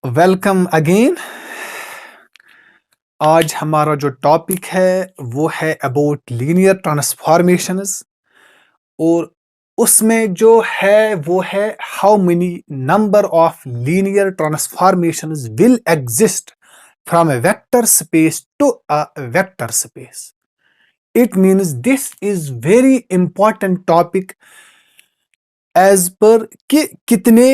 Welcome again. आज हमारा जो टॉपिक है वो है अबाउट लीनियर ट्रांसफॉर्मेशंस और उसमें जो है वो है how many number of linear transformations will exist from a vector space to a vector space. It means this is very important topic as per कि कितने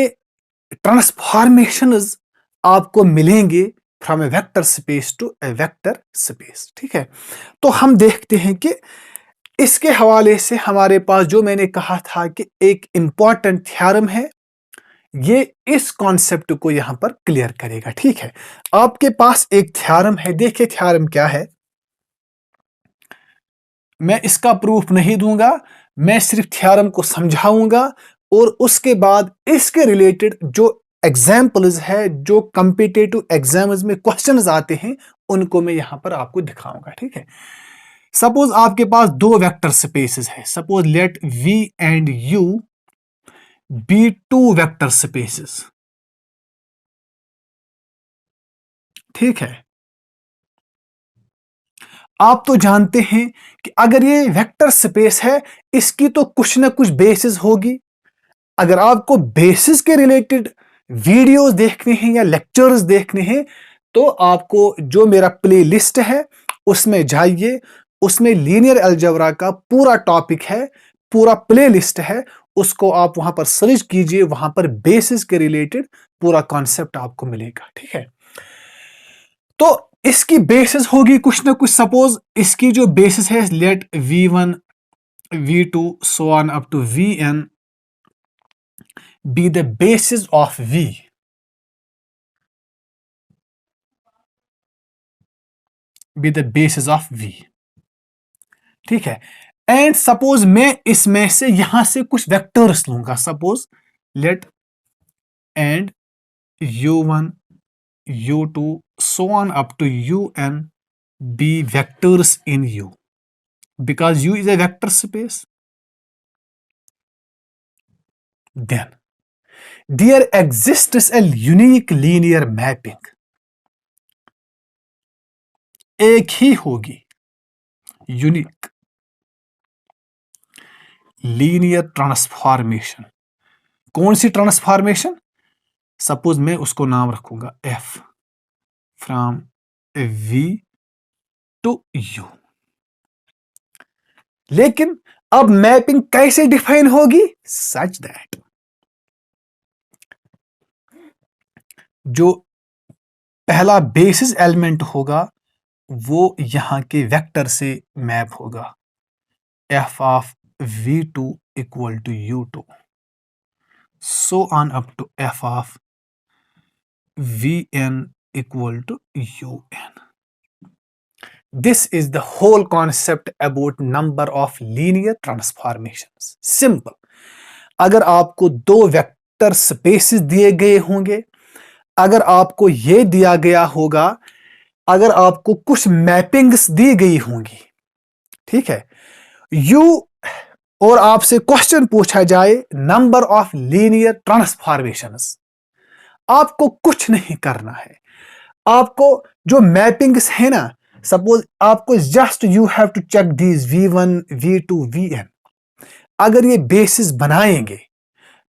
ट्रांसफॉर्मेशंस आपको मिलेंगे from a vector space to a vector space. ठीक है, तो हम देखते हैं कि इसके हवाले से हमारे पास जो मैंने कहा था कि एक इंपॉर्टेंट थ्योरम है, ये इस कॉन्सेप्ट को यहां पर क्लियर करेगा। ठीक है, आपके पास एक थ्योरम है, देखिए थ्योरम क्या है। मैं इसका प्रूफ नहीं दूंगा, मैं सिर्फ थ्योरम को समझाऊंगा और उसके बाद इसके रिलेटेड जो एग्जाम्पल्स है, जो कॉम्पिटिटिव एग्जाम्स में क्वेश्चंस आते हैं, उनको मैं यहां पर आपको दिखाऊंगा। ठीक है, सपोज आपके पास दो वेक्टर स्पेसेस है। Suppose let we and u be two vector spaces. ठीक है, आप तो जानते हैं कि अगर ये वेक्टर स्पेस है, इसकी तो कुछ ना कुछ बेसिस होगी। अगर आपको बेसिस के रिलेटेड वीडियोस देखने हैं या लेक्चर्स देखने हैं, तो आपको जो मेरा प्ले लिस्ट है उसमें जाइए, उसमें लीनियर अलजेब्रा का पूरा टॉपिक है, पूरा प्ले लिस्ट है, उसको आप वहां पर सर्च कीजिए, वहां पर बेसिस के रिलेटेड पूरा कॉन्सेप्ट आपको मिलेगा। ठीक है, तो इसकी बेसिस होगी कुछ ना कुछ। सपोज इसकी जो बेसिस है, late v1 v2 so on up to vn be the basis of v। be the basis of v। ठीक है, एंड सपोज मैं इसमें से यहां से कुछ वेक्टर्स लूंगा। Suppose let and u1 u2 so on up to un be vectors in u, because u is a vector space, then there exists a unique linear mapping। एक ही होगी यूनिक लीनियर ट्रांसफॉर्मेशन। कौन सी transformation? Suppose मैं उसको नाम रखूंगा f from v to u। लेकिन अब mapping कैसे डिफाइन होगी? सच दैट जो पहला बेसिस एलिमेंट होगा वो यहां के वेक्टर से मैप होगा, f of v2 equal to u2 so on up to f of vn equal to un। This is the whole concept about number of linear transformations। Simple। अगर आपको दो vector spaces दिए गए होंगे, अगर आपको यह दिया गया होगा, अगर आपको कुछ मैपिंग्स दी गई होंगी, ठीक है, यू और आपसे क्वेश्चन पूछा जाए नंबर ऑफ लीनियर ट्रांसफॉर्मेशंस, आपको कुछ नहीं करना है। आपको जो मैपिंग्स है ना, सपोज आपको just you have to check these v1 v2 vn। अगर ये बेसिस बनाएंगे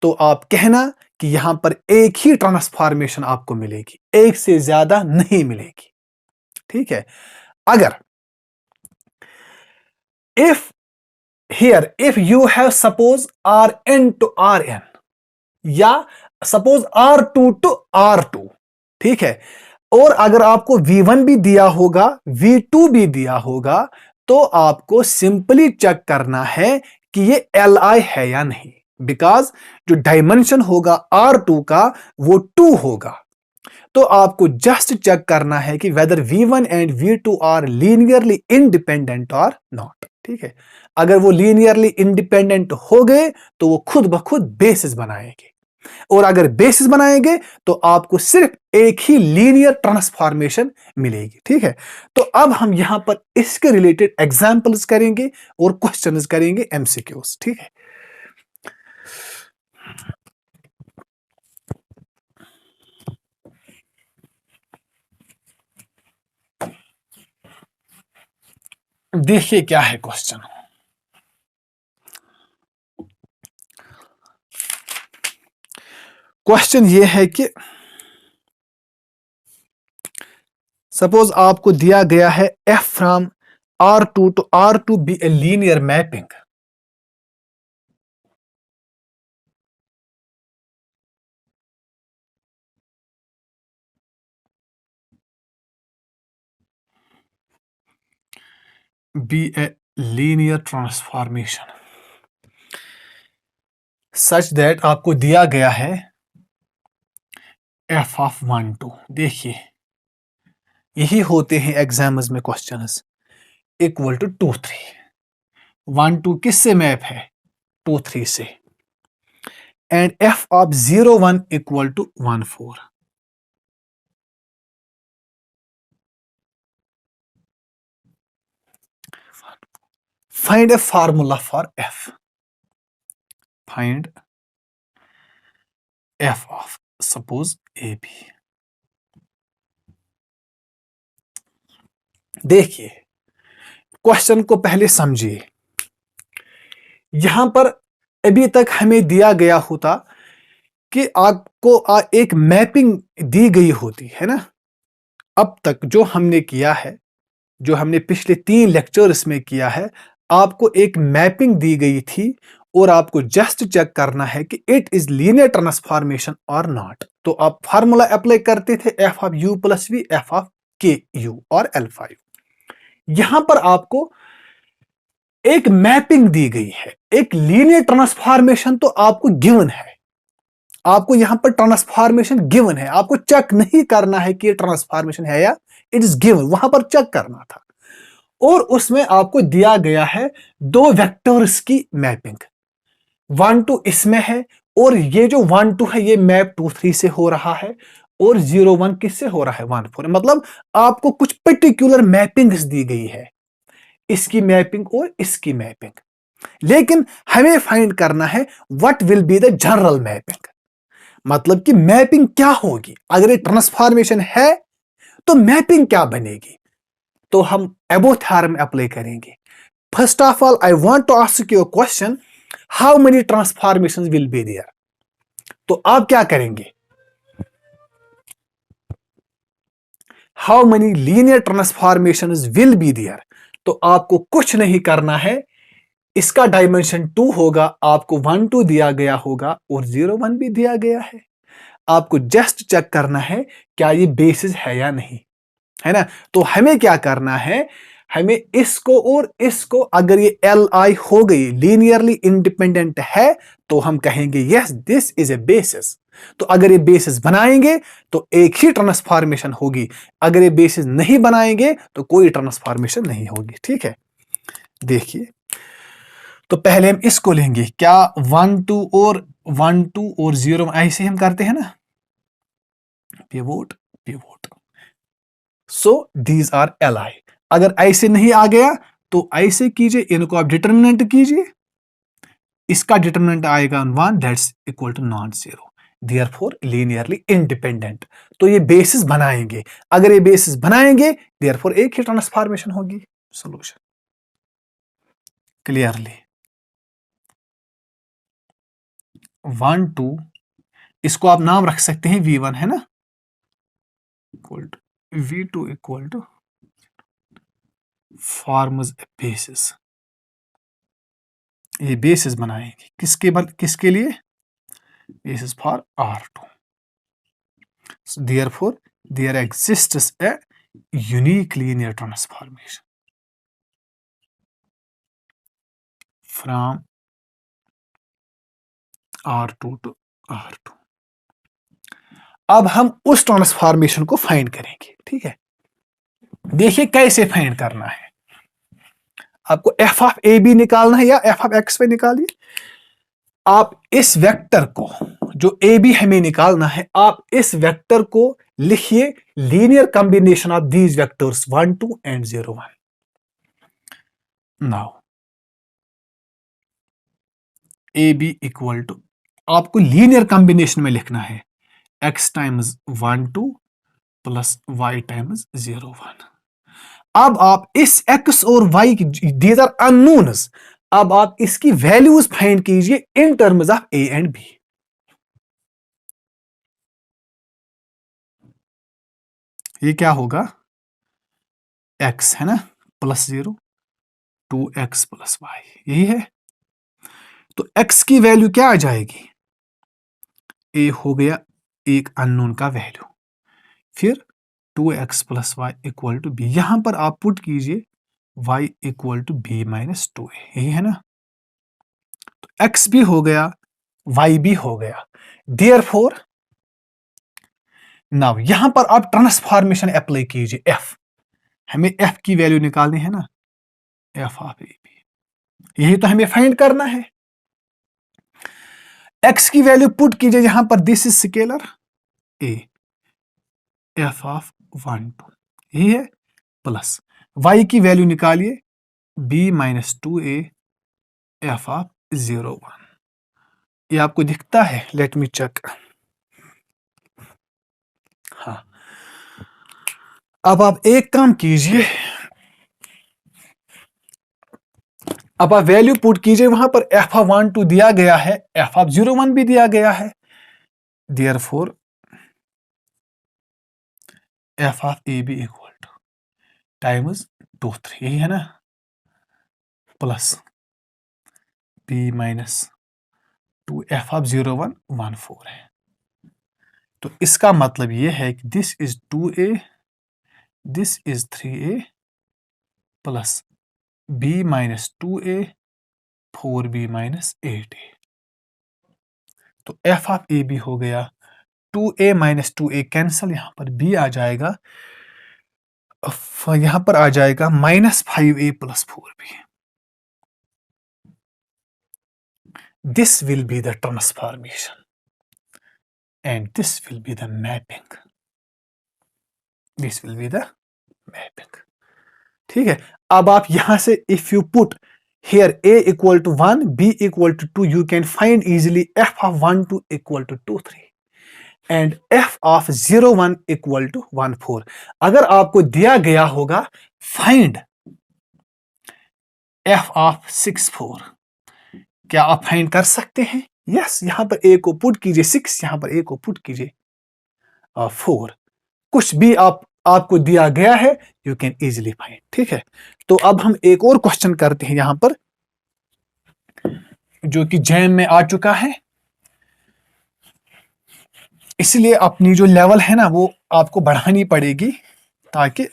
तो आप कहना कि यहां पर एक ही ट्रांसफॉर्मेशन आपको मिलेगी, एक से ज्यादा नहीं मिलेगी। ठीक है, अगर if here if you have suppose rn to rn या सपोज r2 टू r2, ठीक है, और अगर आपको v1 भी दिया होगा, v2 भी दिया होगा, तो आपको सिंपली चेक करना है कि ये li है या नहीं, बिकॉज जो डायमेंशन होगा r2 का वो 2 होगा। तो आपको जस्ट चेक करना है कि whether v1 and v2 are linearly independent और नॉट। ठीक है, अगर वो लीनियरली इंडिपेंडेंट हो गए तो वो खुद ब खुद बेसिस बनाएंगे, और अगर बेसिस बनाएंगे तो आपको सिर्फ एक ही लीनियर ट्रांसफॉर्मेशन मिलेगी। ठीक है, तो अब हम यहां पर इसके रिलेटेड एग्जांपल्स करेंगे और क्वेश्चंस करेंगे, एमसीक्यूज। ठीक है, देखिए क्या है क्वेश्चन। क्वेश्चन ये है कि सपोज आपको दिया गया है f from R2 to R2 be a linear mapping. be a linear transformation such that आपको दिया गया है f of 1 2। देखिए यही होते हैं एग्जाम्स में क्वेश्चंस। इक्वल टू 2 3, 1 2 किस से मैप है? 2 3 से। And f of 0 1 equal to 1 4। Find a formula for f। Find f of suppose AB। देखिए क्वेश्चन को पहले समझिए। यहां पर अभी तक हमें दिया गया होता कि आपको एक मैपिंग दी गई होती है ना। अब तक जो हमने किया है, जो हमने पिछले 3 लेक्चर्स में किया है, आपको एक मैपिंग दी गई थी और आपको जस्ट चेक करना है कि इट इज लीनियर ट्रांसफॉर्मेशन और नॉट। तो आप फार्मूला अप्लाई करते थे F of you plus V F of के यू और एल्फा यू। यहां पर आपको एक मैपिंग दी गई है, एक लीनियर ट्रांसफॉर्मेशन तो आपको गिवन है। आपको यहां पर ट्रांसफॉर्मेशन गिवन है, आपको चेक नहीं करना है कि ये ट्रांसफॉर्मेशन है या इट इज गिवन, वहां पर चेक करना था। और उसमें आपको दिया गया है 2 वेक्टर्स की मैपिंग। 1 2 इसमें है और ये जो 1 2 है ये मैप 2 3 से हो रहा है और 0 1 किससे हो रहा है? 1 4। मतलब आपको कुछ पर्टिकुलर मैपिंग्स दी गई है, इसकी मैपिंग और इसकी मैपिंग। लेकिन हमें फाइंड करना है what will be the general mapping. मतलब कि मैपिंग क्या होगी? अगर ये ट्रांसफॉर्मेशन है तो मैपिंग क्या बनेगी? तो हम एबो थ्योरम अप्लाई करेंगे। First of all I want to ask you a question, how many transformations will be there? तो आप क्या करेंगे? How many linear transformations will be there? तो आपको कुछ नहीं करना है, इसका डायमेंशन 2 होगा, आपको 1 2 दिया गया होगा और 0 1 भी दिया गया है। आपको जस्ट चेक करना है क्या ये बेसिस है या नहीं, है ना। तो हमें क्या करना है, हमें इसको और इसको, अगर ये एल आई हो गई, लीनियरली इंडिपेंडेंट है, तो हम कहेंगे yes this is a basis. तो अगर ये बेसिस बनाएंगे तो एक ही ट्रांसफॉर्मेशन होगी, अगर ये बेसिस नहीं बनाएंगे तो कोई ट्रांसफॉर्मेशन नहीं होगी। ठीक है, देखिए तो पहले हम इसको लेंगे, क्या 1 2 और 1 2 और 0 ऐसे हम करते हैं ना, pivot pivot. So these R L I. अगर ऐसे नहीं आ गया तो ऐसे कीजिए, इनको आप डिटर्मिनेंट कीजिए, इसका डिटर्मिनेंट आएगा 1 that's equal to not 0, therefore linearly independent. तो ये बेसिस बनाएंगे, अगर ये बेसिस बनाएंगे देयरफॉर एक ही ट्रांसफॉर्मेशन होगी। सॉल्यूशन क्लियरली 1 2, इसको आप नाम रख सकते हैं V1 है ना, equal to V2 equal to forms a basis. ये बेसिस बनाएंगे किसके लिए? Basis for R2। Therefore, there exists a unique linear transformation from R2 to R2। अब हम उस ट्रांसफॉर्मेशन को फाइंड करेंगे। ठीक है, देखिए कैसे फाइंड करना है। आपको एफ ऑफ ए बी निकालना है या एफ ऑफ एक्स वाई निकालिए। आप इस वेक्टर को, जो ए बी हमें निकालना है, आप इस वेक्टर को लिखिए linear combination of these vectors 1 2 and 0 1। Now a b equal to, आपको लीनियर कॉम्बिनेशन में लिखना है x times 1 2 plus y times 0 1। अब आप इस x और y की, दीज आर अननोन्स, अब आप इसकी वैल्यूज फाइंड कीजिए in terms of a and b। ये क्या होगा, x है ना +0, 2x + y, यही है। तो x की वैल्यू क्या आ जाएगी, a हो गया एक अननोन का वैल्यू, फिर 2x + y = b, यहां पर आप पुट कीजिए y = b - 2a, यही है ना। तो x भी हो गया, y भी हो गया। देयरफॉर नाउ यहां पर आप ट्रांसफॉर्मेशन अप्लाई कीजिए, f, हमें f की वैल्यू निकालनी है ना, f ऑफ a b, यही तो हमें फाइंड करना है। x की वैल्यू पुट कीजिए यहां पर, this is scalar a, f of 1 2, यही है, प्लस y की वैल्यू निकालिए b - 2a, f ऑफ 0 1। ये आपको दिखता है, लेट मी चेक। हाँ, अब आप एक काम कीजिए, अब आप वैल्यू पुट कीजिए, वहां पर f ऑफ 1 2 दिया गया है, f ऑफ 0 1 भी दिया गया है। Therefore f of a b = times 2 3, यही है ना, प्लस b - 2 f ऑफ 0 1 1 4 है। तो इसका मतलब यह है कि this is 2a, this is 3a plus b - 2a 4b - 8a। तो f ऑफ a b हो गया 2a - 2a कैंसल, यहां पर b आ जाएगा, यहां पर आ जाएगा -5a + 4b। This will be the transformation and this will be the mapping, this will be the mapping. ठीक है, अब आप यहां से if you put here a = 1 b = 2, you can find easily f of 1 2 = 2 3 and f of 0 1 = 1 4। अगर आपको दिया गया होगा फाइंड f of 6 4, क्या आप फाइंड कर सकते हैं? यस, यहां पर a को पुट कीजिए 6, यहां पर a को पुट कीजिए 4, कुछ भी आपको दिया गया है, यू कैन इजिली फाइंड। ठीक है, तो अब हम एक और क्वेश्चन करते हैं यहां पर, जो कि जैम में आ चुका है, इसलिए अपनी जो लेवल है ना वो आपको बढ़ानी पड़ेगी, ताकि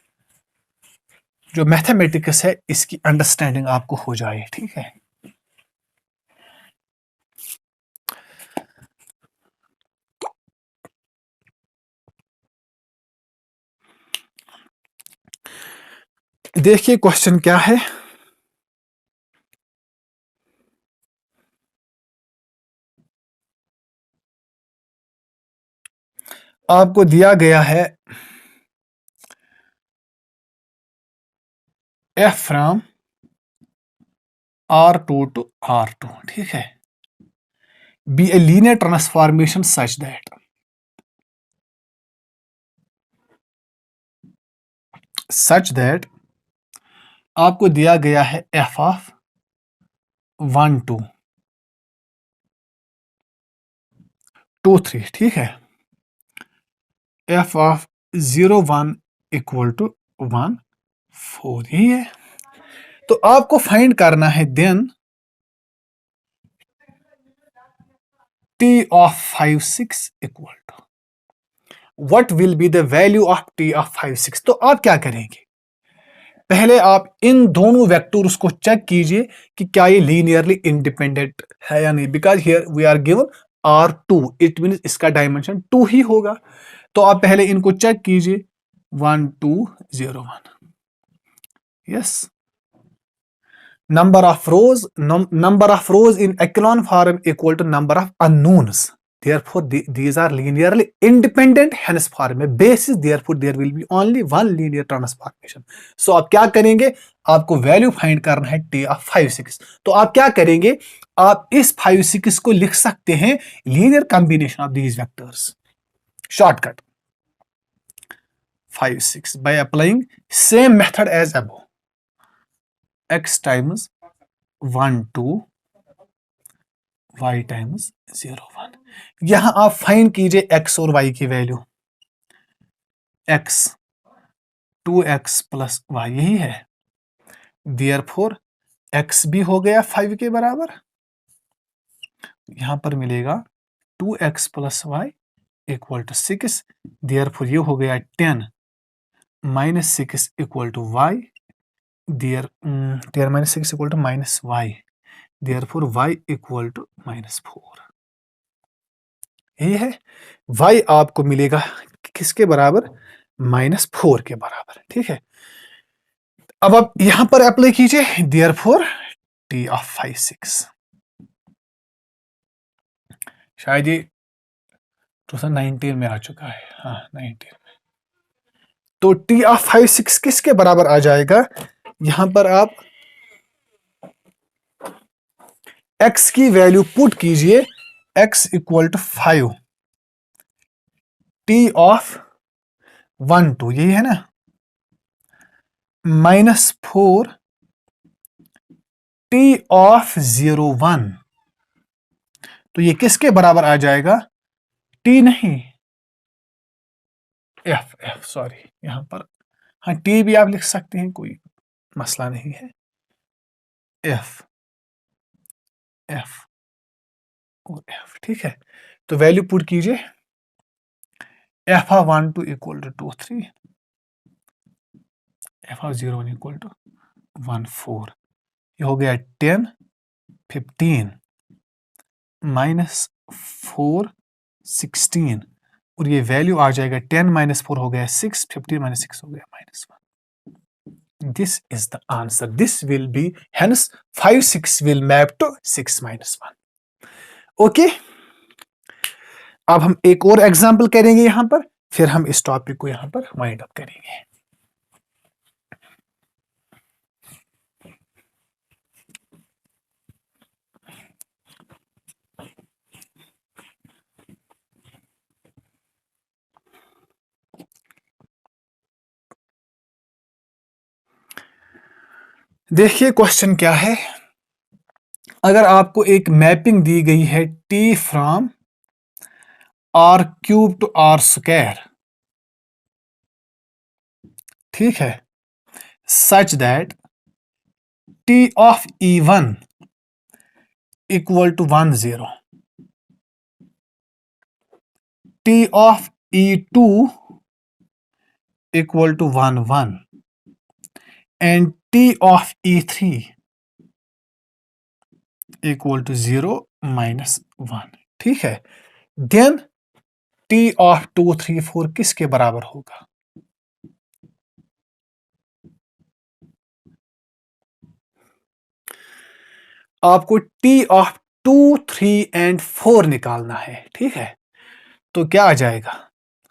जो मैथमेटिक्स है इसकी अंडरस्टैंडिंग आपको हो जाए। ठीक है, देखिए क्वेश्चन क्या है। आपको दिया गया है f from R2 to R2, ठीक है, be a linear transformation such that आपको दिया गया है f ऑफ 1 2 2 3, ठीक है, f ऑफ 0 1 = 1 4, ही है। तो आपको फाइंड करना है then t of 5 6 = what will be the value of t of 5 6। तो आप क्या करेंगे, पहले आप इन दोनों वेक्टर्स को चेक कीजिए कि क्या ये लीनियरली इंडिपेंडेंट है या नहीं, because here we are given R2, it mean इसका डायमेंशन 2 ही होगा। तो आप पहले इनको चेक कीजिए, 1 2 0 1, yes. Number of rows in echelon form equal to number of unknowns. Therefore, these are linearly independent. Hence, form a basis. Therefore, there will be only one linear transformation. So, आप क्या करेंगे, आपको value find करना है t of 5 6। तो आप क्या करेंगे, आप इस 5 6 को लिख सकते हैं linear combination of these vectors. Shortcut 5 6 by applying same method as above. X times 1 2 y times 0 1. यहां आप फाइंड कीजिए x और y की value. x 2x plus y यही है. Therefore x भी हो गया 5 के बराबर. यहां पर मिलेगा 2x plus y equal to 6. Therefore ये हो गया 10 minus 6 equal to y. 10 minus 6 equal to minus y. Therefore y equal to -4. यही है. y आपको मिलेगा किसके बराबर? -4 के बराबर. ठीक है. अब आप यहां पर अप्लाई कीजिए. Therefore t of 5 6. शायद ये 2019 में आ चुका है. हाँ 19 में. तो t of 5 6 किसके बराबर आ जाएगा? यहां पर आप x की वैल्यू पुट कीजिए. x equal to 5 t of 1 2 यही है ना, -4 t ऑफ 0 1. तो ये किसके बराबर आ जाएगा? t नहीं, f सॉरी यहां पर. हाँ t भी आप लिख सकते हैं, कोई मसला नहीं है. f और f. ठीक है. तो वैल्यू पुट कीजिए. f of 1 2 equal to 2 3. f of 0 1 equal to 1 4. ये हो गया 10 15 -4 16. और ये वैल्यू आ जाएगा 10 -4 हो गया 6, 15 -6 हो गया -1. This is the answer. This will be, hence 5 6 will map to 6 -1. Okay. अब हम एक और एग्जाम्पल करेंगे यहां पर, फिर हम इस टॉपिक को यहां पर वाइंड अप करेंगे. देखिए क्वेश्चन क्या है. अगर आपको एक मैपिंग दी गई है t from r³ to r², ठीक है, such that t of e1 equal to 1 0, t of e2 equal to 1 1, and t of e3 equal to 0 -1. ठीक है. देन t ऑफ 2 3 4 किसके बराबर होगा? आपको t ऑफ 2 3 एंड 4 निकालना है. ठीक है. तो क्या आ जाएगा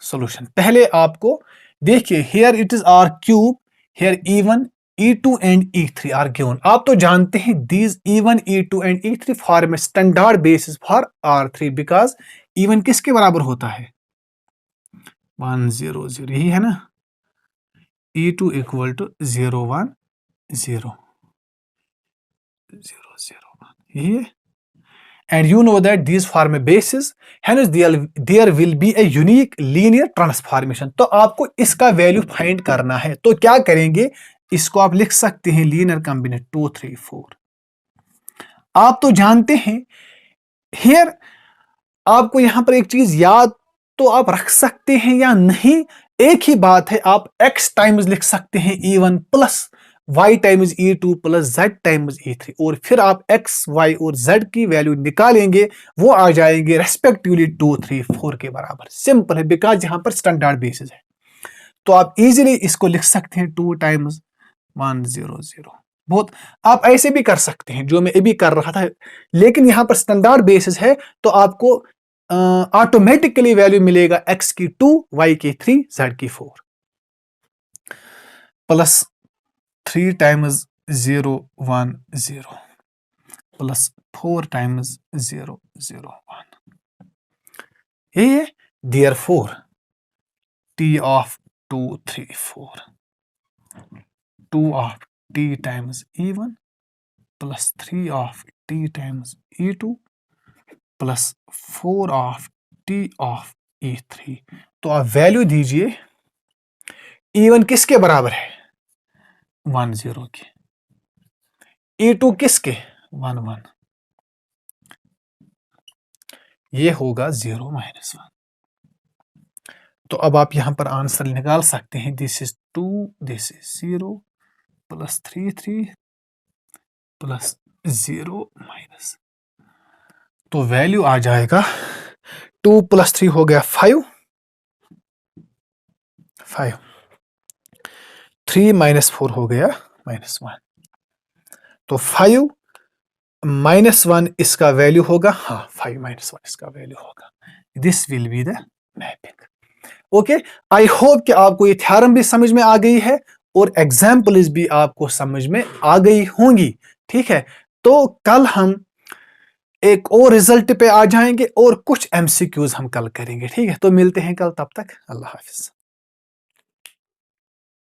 सॉल्यूशन? पहले आपको देखिए, here it is r³, here e1 e2 and e3 are given. आप तो जानते हैं these e1 e2 and e3 form a standard basis for r3 because e1 किसके बराबर होता है? 1 0 0 यही है ना. e2 इक्वल टू 0 1 0 0 0 1 यही है. And you know that these form a basis, hence there will be a unique linear transformation. तो आपको इसका वैल्यू फाइंड करना है. तो क्या करेंगे? इसको आप लिख सकते हैं लीनियर कॉम्बिनेशन 2 3 4. आप तो जानते हैं हियर, आपको यहां पर एक चीज याद तो आप रख सकते हैं या नहीं, एक ही बात है. आप x टाइम्स लिख सकते हैं e1 plus y times e2 plus z times e3, और फिर आप x y और z की वैल्यू निकालेंगे, वो आ जाएंगे रेस्पेक्टिवली 2 3 4 के बराबर. सिंपल है, बिकॉज यहां पर स्टैंडर्ड बेसिस है. तो आप इजीली इसको लिख सकते हैं 2 टाइम्स 1 0 0. बहुत आप ऐसे भी कर सकते हैं जो मैं अभी कर रहा था, लेकिन यहां पर स्टैंडर्ड बेसिस है तो आपको ऑटोमेटिकली वैल्यू मिलेगा x की 2 y की 3 z की 4 प्लस 3 टाइम्स 0 1 0 प्लस 4 टाइम्स 0 0 1. ये therefore t of 2 3 4 2 of t times e1 plus 3 of t times e2 plus 4 of t of e3। तो आप वैल्यू दीजिए, e1 किसके बराबर है? 1 0 के, e2 किसके? 1 1, ये होगा 0 -1। तो अब आप यहां पर आंसर निकाल सकते हैं, this is 2, this is 0 plus 3 3 plus 0 minus. तो वैल्यू आ जाएगा 2 + 3 हो गया 5 5, 3 - 4 हो गया -1। तो 5 -1 इसका वैल्यू होगा, हाँ 5 - 1 इसका वैल्यू होगा। This will be the mapping. Okay, I hope कि आपको ये थ्योरम भी समझ में आ गई है और एग्जाम्पल्स भी आपको समझ में आ गई होंगी। ठीक है, तो कल हम एक और रिजल्ट पे आ जाएंगे और कुछ एमसीक्यूज हम कल करेंगे। ठीक है, तो मिलते हैं कल, तब तक अल्लाह हाफिज।